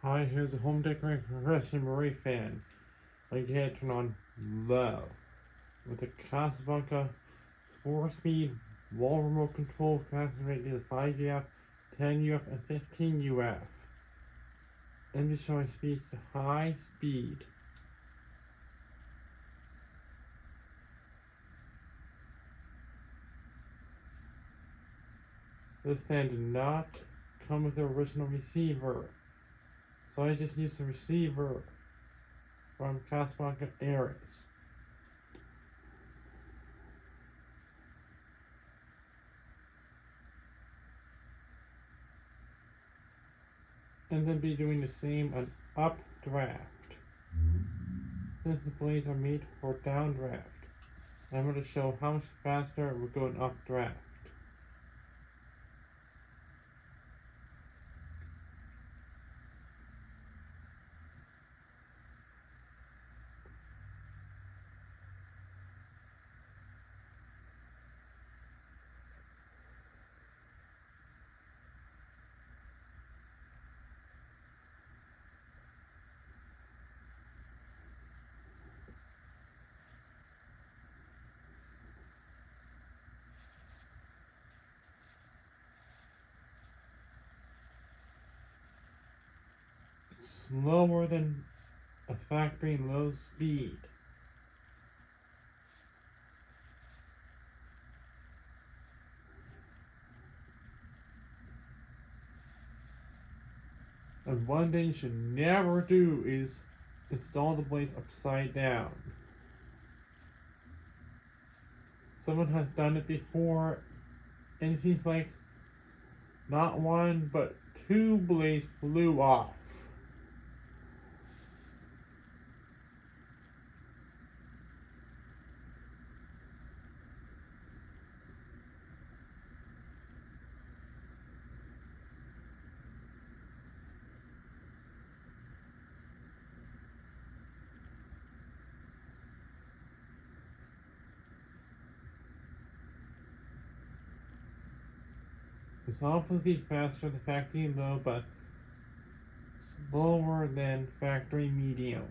Hi, here's a home decorating Russian Marie fan. I get turn on low with a Casablanca 4-speed wall remote control casting rate to 5 UF, 10 UF, and 15 UF. And just showing speeds to high speed. This fan did not come with the original receiver, so I just used the receiver from Casablanca Ares. And then be doing the same on updraft, since the blades are made for downdraft. I'm going to show how much faster we're going updraft. Slower than a factory low speed. And one thing you should never do is install the blades upside down. Someone has done it before, and it seems like not one but two blades flew off. It's obviously faster than factory low, but slower than factory medium.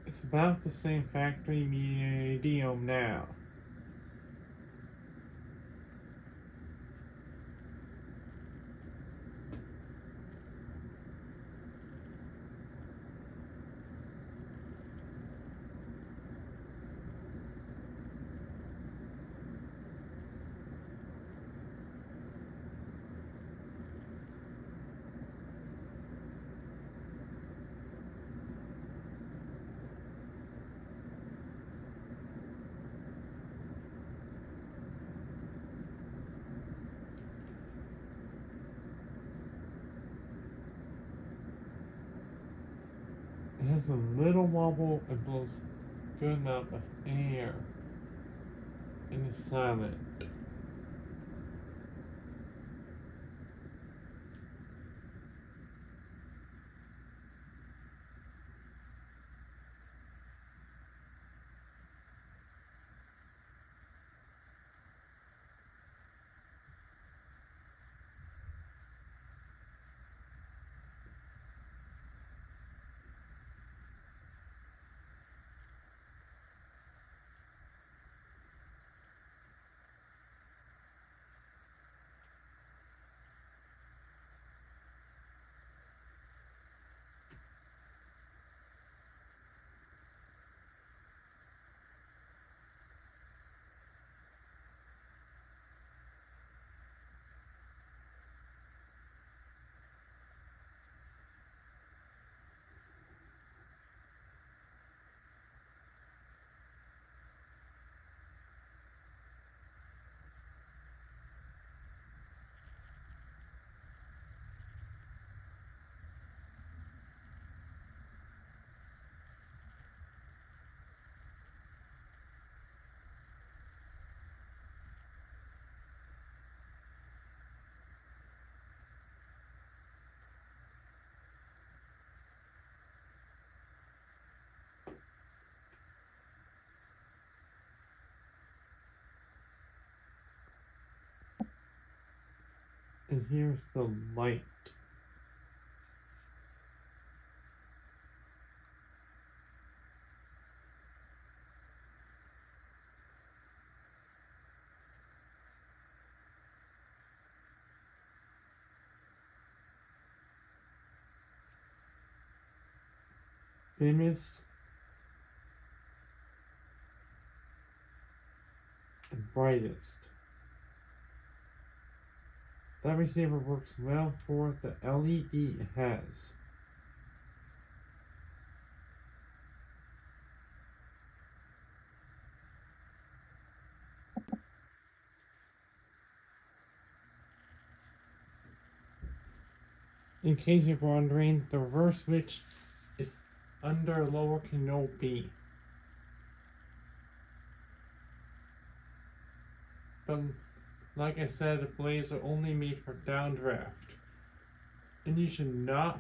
It's about the same factory medium now. It has a little wobble and blows a good amount of air and is silent. And here's the light. Dimmest and brightest. That receiver works well for the LED it has. In case you're wondering, the reverse switch is under lower canopy. But like I said, the blades are only made for downdraft. And you should not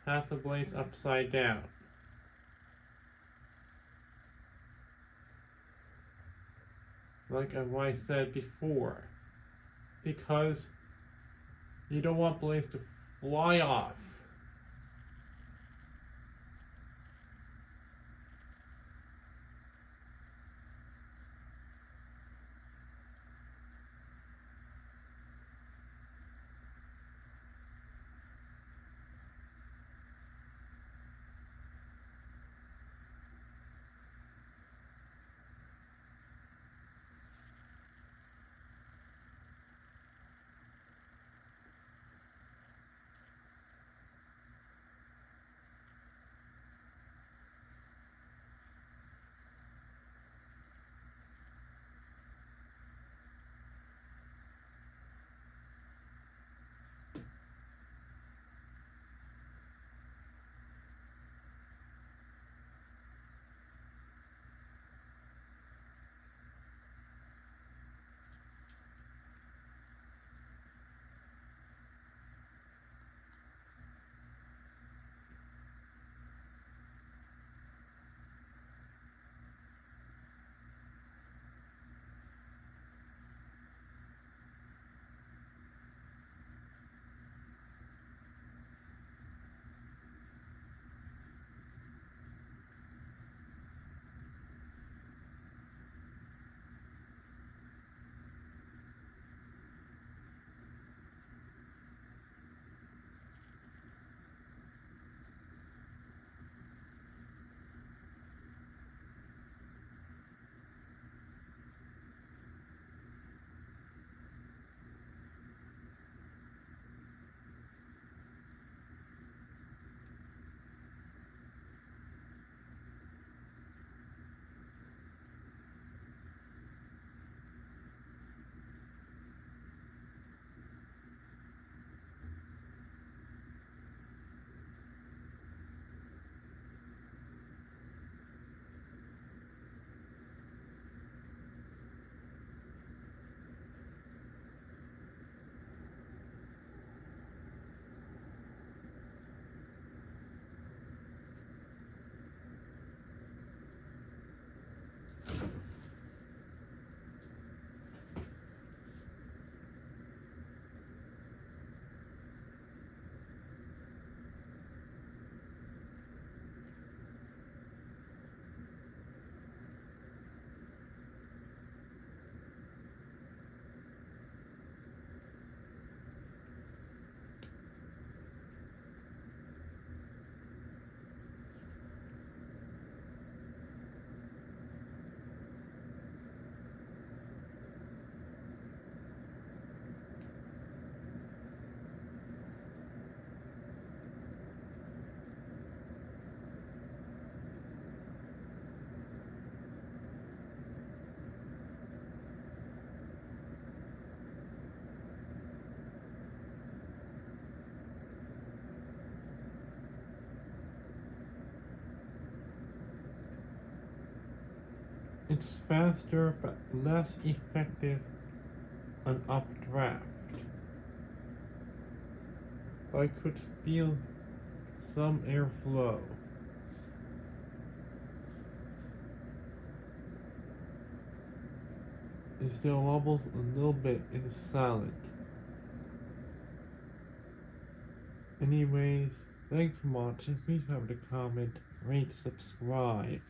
have the blades upside down. Like I said before. Because you don't want blades to fly off. It's faster but less effective on updraft. But I could feel some airflow. It still wobbles a little bit and is silent. Anyways, thanks for watching. Please remember to comment, rate, subscribe.